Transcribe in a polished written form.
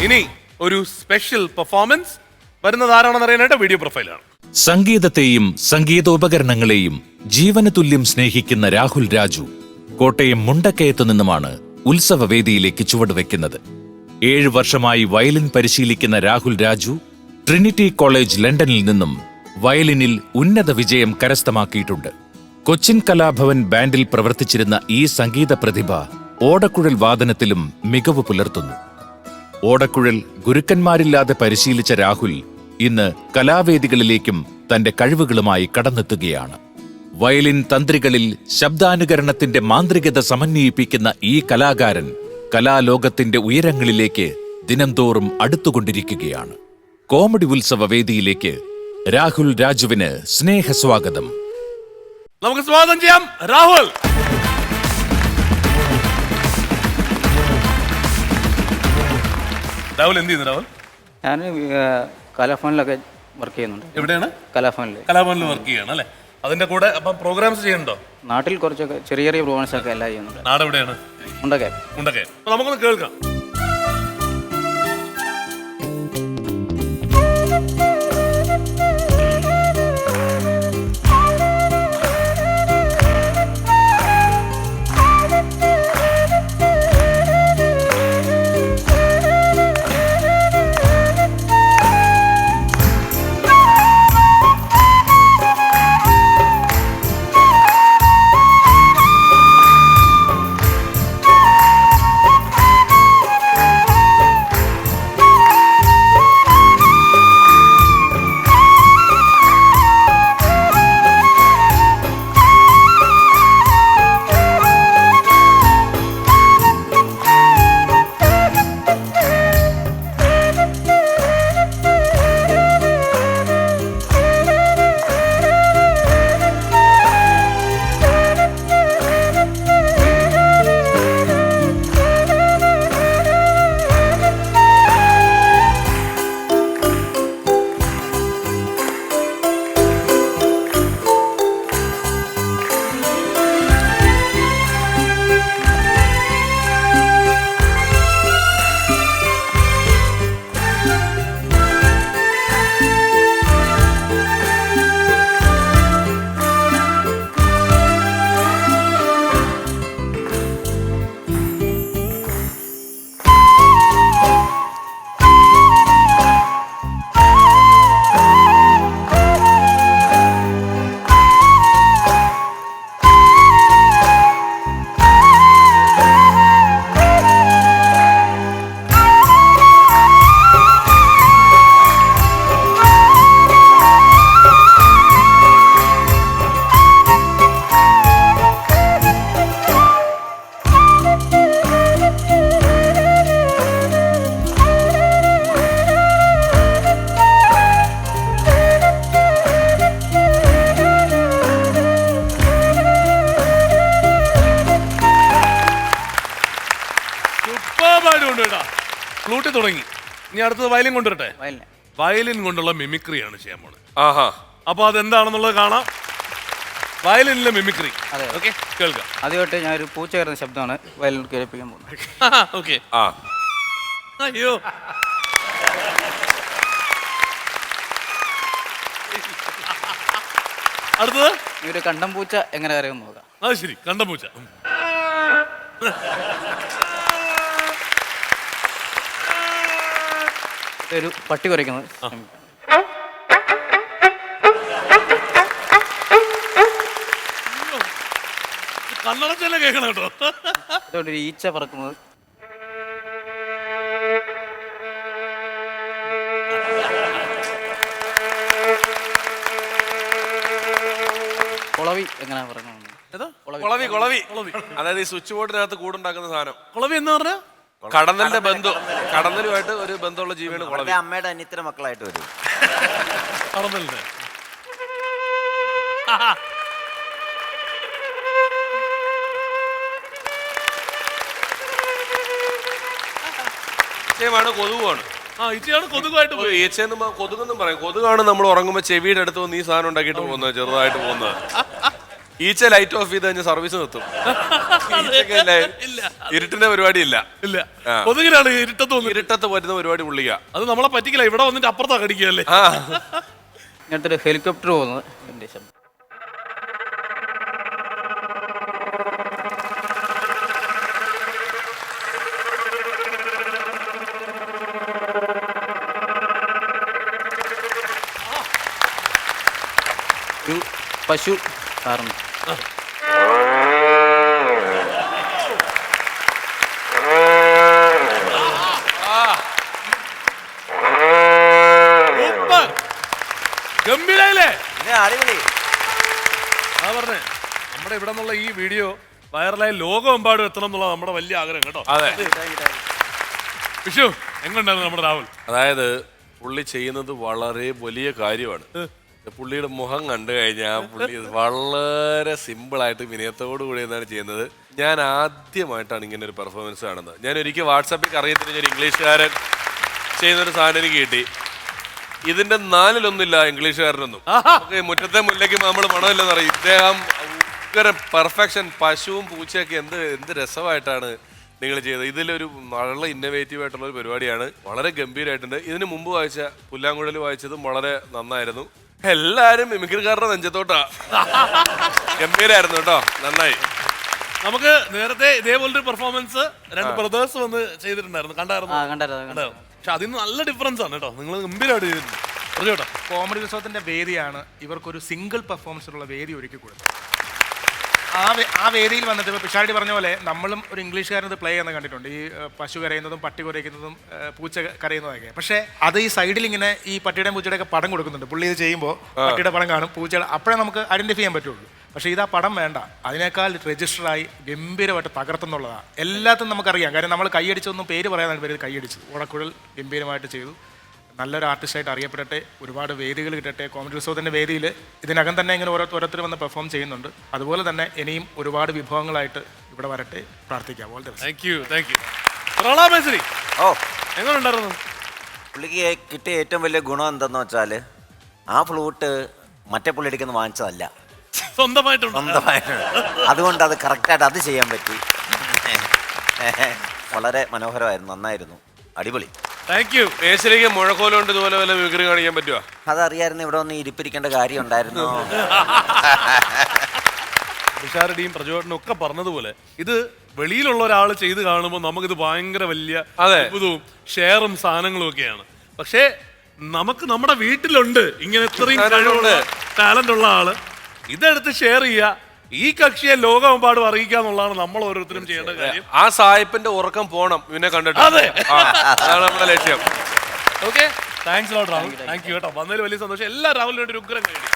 ഇനി ഒരു special performance വരുന്നത് ആരാണെന്ന് അറിയാനായിട്ട് വീഡിയോ പ്രൊഫൈലാണ്. സംഗീതത്തെയും സംഗീതോപകരണങ്ങളെയും ജീവന തുല്യം സ്നേഹിക്കുന്ന രാഹുൽ രാജു കോട്ടയം മുണ്ടക്കയത്തു നിന്നുമാണ് ഉത്സവവേദിയിലേക്ക് ചുവടുവെക്കുന്നത്. 7 വർഷമായി വയലിൻ പരിശീലിക്കുന്ന രാഹുൽ രാജു ട്രിനിറ്റി കോളേജ് ലണ്ടനിൽ നിന്നും വയലിനിൽ ഉന്നത വിജയം കരസ്ഥമാക്കിയിട്ടുണ്ട്. കൊച്ചിൻ കലാഭവൻ ബാൻഡിൽ പ്രവർത്തിച്ചിരുന്ന ഈ സംഗീത പ്രതിഭ ഓടക്കുഴൽ വാദനത്തിലും മികവ് പുലർത്തുന്നു. ഓടക്കുഴൽ ഗുരുക്കന്മാരില്ലാതെ പരിശീലിച്ച രാഹുൽ ഇന്ന് കലാവേദികളിലേക്കും തന്റെ കഴിവുകളുമായി കടന്നെത്തുകയാണ്. വയലിൻ തന്ത്രികളിൽ ശബ്ദാനുകരണത്തിന്റെ മാന്ത്രികത സമന്വയിപ്പിക്കുന്ന ഈ കലാകാരൻ കലാലോകത്തിന്റെ ഉയരങ്ങളിലേക്ക് ദിനംതോറും അടുത്തുകൊണ്ടിരിക്കുകയാണ്. കോമഡി ഉത്സവ വേദിയിലേക്ക് രാഹുൽ രാജുവിന് സ്നേഹസ്വാഗതം. നമുക്ക് സ്വാഗതം ചെയ്യാം രാഹുൽ. രാഹുൽ എന്ത് ചെയ്യുന്നു? രാഹുൽ, ഞാൻ കലാഭവനിലൊക്കെ വർക്ക് ചെയ്യുന്നുണ്ട്. എവിടെയാണ്? കലാഭവനിൽ വർക്ക് ചെയ്യണം അല്ലേ? അതിന്റെ കൂടെ അപ്പം പ്രോഗ്രാംസ് ചെയ്യുന്നുണ്ടോ? നാട്ടിൽ കുറച്ചൊക്കെ ചെറിയ ചെറിയ പ്രോഗ്രാംസ് ഒക്കെ എല്ലാം ചെയ്യുന്നുണ്ട്. നാട് എവിടെയാണ്? മുണ്ടക്കയം. നമുക്കൊന്ന് കേൾക്കാം. ഫ്ലൂട്ട് തുടങ്ങി. ഇനി അടുത്തത് വയലിൻ കൊണ്ടുവരട്ടെ. വയലിൻ കൊണ്ടുള്ള മിമിക്രിയാണ് ചെയ്യാൻ പോണത്. അപ്പൊ അതെന്താണെന്നുള്ളത് കാണാം. വയലിനിലെ മിമിക്രി കേൾക്കാം. ആദ്യമായിട്ട് ഞാൻ ഒരു പൂച്ച കയറുന്ന ശബ്ദമാണ് വയലിൻ കേൾപ്പിക്കാൻ പോകുന്നത്. ഓക്കെ. അയ്യോ, അടുത്തത് ഒരു കണ്ടം പൂച്ച എങ്ങനെ കരയുമെന്ന് നോക്കാം. അത് ശരി, കണ്ടം പൂച്ച. ഒരു പട്ടി കുരയ്ക്കുന്നത്. കണ്ണടച്ചല്ലേ കേൾക്കണം കേട്ടോ. അതുകൊണ്ട് ഒരു ഈച്ച പറക്കുന്നത്. കുളവി എങ്ങനെ പറയുന്നത്? അതായത് ഈ സ്വിച്ച് ബോർഡിനകത്ത് കൂടുണ്ടാക്കുന്ന സാധനം. കുളവി എന്ന് പറഞ്ഞാൽ കടന്നലിന്റെ ബന്ധു, കടന്നലുമായിട്ട് ഒരു ബന്ധമുള്ള ജീവിയാണ് കുളവി. അമ്മയുടെ അനിയത്തിയുടെ മക്കളായിട്ട് വരും. കടന്നലിന്റെ കൊതുകാണ്. ഈച്ചയാണ് കൊതുകായിട്ട് പോയി. ഈച്ചയെന്നും കൊതുകെന്നും പറയും. കൊതുകാണ് നമ്മൾ ഉറങ്ങുമ്പോൾ ചെവിയുടെ അടുത്ത് വന്ന് ഈ സാധനം ഉണ്ടാക്കിയിട്ട് പോകുന്നത്, ചെറുതായിട്ട് പോകുന്നത്. ഈച്ച ലൈറ്റ് ഓഫ് ചെയ്ത് കഴിഞ്ഞാൽ സർവീസ് നിർത്തും. ഇല്ല ഇരുട്ടിന്റെ പരിപാടി ഇല്ല. ഇല്ല കൊതുകിനാണ് ഇരുട്ടത്ത് വന്നു. ഇരുട്ടത്ത് പറ്റുന്ന പരിപാടി പുള്ളിക്ക. അത് നമ്മളെ പറ്റിക്കില്ല. ഇവിടെ വന്നിട്ട് അപ്പുറത്താ കടിക്കുകയല്ലേ. ഇങ്ങനത്തെ ഒരു ഹെലികോപ്റ്റർ പോകുന്നത് എൻ്റെ ശബ്ദം. ഒരു പശു കാറുന്നു. ഗംഭീരല്ലേ? അടിപൊളി. ആ പറഞ്ഞേ, നമ്മുടെ ഇവിടെ നിന്നുള്ള ഈ വീഡിയോ വൈറലായി ലോകമെമ്പാടും എത്തണം എന്നുള്ള നമ്മുടെ വലിയ ആഗ്രഹം കേട്ടോ. അതെ. വിഷു എങ്ങുണ്ടായിരുന്നു നമ്മുടെ രാഹുൽ? അതായത് പുള്ളി ചെയ്യുന്നത് വളരെ വലിയ കാര്യമാണ്. പുള്ളിയുടെ മുഖം കണ്ടു കഴിഞ്ഞാൽ പുള്ളി വളരെ സിമ്പിളായിട്ട് വിനയത്തോടു കൂടി എന്നാണ് ചെയ്യുന്നത്. ഞാൻ ആദ്യമായിട്ടാണ് ഇങ്ങനെ ഒരു പെർഫോമൻസ് കാണുന്നത്. ഞാൻ ഒരിക്കൽ വാട്സാപ്പിൽ അറിയത്തിന് ഒരു ഇംഗ്ലീഷുകാരൻ ചെയ്യുന്നൊരു സാധനം എനിക്ക് കിട്ടി. ഇതിന്റെ 4-1 ഇംഗ്ലീഷുകാരനൊന്നും. മുറ്റത്തെ മുല്ലയ്ക്ക് നമ്മൾ മണമില്ലെന്ന് പറയും. ഇദ്ദേഹം പെർഫെക്ഷൻ. പശുവും പൂച്ചയൊക്കെ എന്ത് രസമായിട്ടാണ് നിങ്ങൾ ചെയ്തത്. ഇതിലൊരു വളരെ ഇന്നോവേറ്റീവ് ആയിട്ടുള്ള ഒരു പരിപാടിയാണ്. വളരെ ഗംഭീരമായിട്ടുണ്ട്. ഇതിന് മുമ്പ് വായിച്ച പുല്ലാങ്കുഴൽ വായിച്ചതും വളരെ നന്നായിരുന്നു. എല്ലാരും മിമിക്രിക്കാരുടെ നെഞ്ചത്തോട്ടാ. ഗംഭീരായിരുന്നു കേട്ടോ, നന്നായി. നമുക്ക് നേരത്തെ ഇതേപോലൊരു പെർഫോമൻസ് 2 ബ്രദേഴ്സ് വന്ന് ചെയ്തിട്ടുണ്ടായിരുന്നു. കണ്ടായിരുന്നു. പക്ഷെ അതിന് നല്ല ഡിഫറൻസ് ആണ് കേട്ടോ. നിങ്ങൾ ഗംഭീരമായിട്ട് ചെയ്തിട്ടുണ്ട്. കോമഡി ഉത്സവത്തിന്റെ വേദിയാണ് ഇവർക്കൊരു സിംഗിൾ പെർഫോമൻസിനുള്ള വേദി ഒരുക്കി കൊടുത്തത്. ആ വേദിയിൽ വന്നിട്ട് ഇപ്പോൾ പിഷാരടി പറഞ്ഞ പോലെ നമ്മളും ഒരു ഇംഗ്ലീഷുകാരനത് പ്ലേ ചെയ്യുന്നത് കണ്ടിട്ടുണ്ട്. ഈ പശു കരയുന്നതും പട്ടി കുരയ്ക്കുന്നതും പൂച്ച കരയുന്നതൊക്കെ. പക്ഷേ അത് ഈ സൈഡിൽ ഇങ്ങനെ ഈ പട്ടിയുടെയും പൂച്ചയുടെയൊക്കെ പടം കൊടുക്കുന്നുണ്ട്. പുള്ളി ഇത് ചെയ്യുമ്പോൾ പട്ടിയുടെ പടം കാണും, പൂച്ചയുടെ, അപ്പോഴേ നമുക്ക് ഐഡന്റിഫൈ ചെയ്യാൻ പറ്റുള്ളൂ. പക്ഷേ ഇതാ പടം വേണ്ട, അതിനേക്കാൾ രജിസ്റ്ററായി ഗംഭീരമായിട്ട് തകർത്തെന്നുള്ളതാണ്. എല്ലാത്തും നമുക്കറിയാം. കാര്യം നമ്മൾ കൈയടിച്ചൊന്നും പേര് പറയാനാണ് പേര് കൈയടിച്ചത്. ഓടക്കുഴൽ ഗംഭീരമായിട്ട് ചെയ്തു. നല്ലൊരു ആർട്ടിസ്റ്റായിട്ട് അറിയപ്പെടട്ടെ, ഒരുപാട് വേദികൾ കിട്ടട്ടെ. കോമഡി ഉത്സവത്തിൻ്റെ വേദിയിൽ ഇതിനകം തന്നെ ഇങ്ങനെ ഓരോരുത്തർ വന്ന് പെർഫോം ചെയ്യുന്നുണ്ട്. അതുപോലെ തന്നെ ഇനിയും ഒരുപാട് വിഭവങ്ങളായിട്ട് ഇവിടെ വരട്ടെ, പ്രാർത്ഥിക്കാം. എങ്ങനെയുണ്ടായിരുന്നു? പുള്ളിക്ക് കിട്ടിയ ഏറ്റവും വലിയ ഗുണം എന്തെന്ന് വെച്ചാൽ ആ ഫ്ലൂട്ട് മറ്റേ പുള്ളി എടുക്കുന്ന വാങ്ങിച്ചതല്ല, സ്വന്തമായിട്ടുണ്ട്. അതുകൊണ്ട് അത് കറക്റ്റായിട്ട് അത് ചെയ്യാൻ പറ്റി. വളരെ മനോഹരമായിരുന്നു, നന്നായിരുന്നു, അടിപൊളി. മേശരിക്ക് മുഴക്കോലുകൊണ്ട് ഇതുപോലെ വല്ല മിമിക്രി കാണിക്കാൻ പറ്റുമോ? അതറിയായിരുന്നു, ഇവിടെ ഒന്ന് ഇരിപ്പിരിക്കേണ്ട കാര്യം ഉണ്ടായിരുന്നു. പിഷാരടിയും പ്രചോദനും ഒക്കെ പറഞ്ഞതുപോലെ ഇത് വെളിയിലുള്ള ഒരാൾ ചെയ്ത് കാണുമ്പോൾ നമുക്കിത് ഭയങ്കര വലിയ അത്ഭുതവും ഷെയറും സാധനങ്ങളും ഒക്കെയാണ്. പക്ഷേ നമുക്ക് നമ്മുടെ വീട്ടിലുണ്ട് ഇങ്ങനെ ഇത്രയും കഴിവുള്ള ടാലന്റ് ഉള്ള ആള്. ഇതെടുത്ത് ഷെയർ ചെയ്യുക, ഈ കക്ഷിയെ ലോകമെമ്പാടും അറിയിക്കാന്നുള്ളതാണ് നമ്മൾ ഓരോരുത്തരും ചെയ്യേണ്ട കാര്യം. ആ സായിപ്പിന്റെ ഉറക്കം പോണം ഇവനെ കണ്ടിട്ട്. അതെ, അതാണ് നമ്മുടെ ലക്ഷ്യം. Okay, thanks lot Rahul. Thank you കേട്ടോ, വന്നതിൽ വലിയ സന്തോഷം. എല്ലാ രാഹുലിനും ഒരു ഉഗ്രം കഴിയും.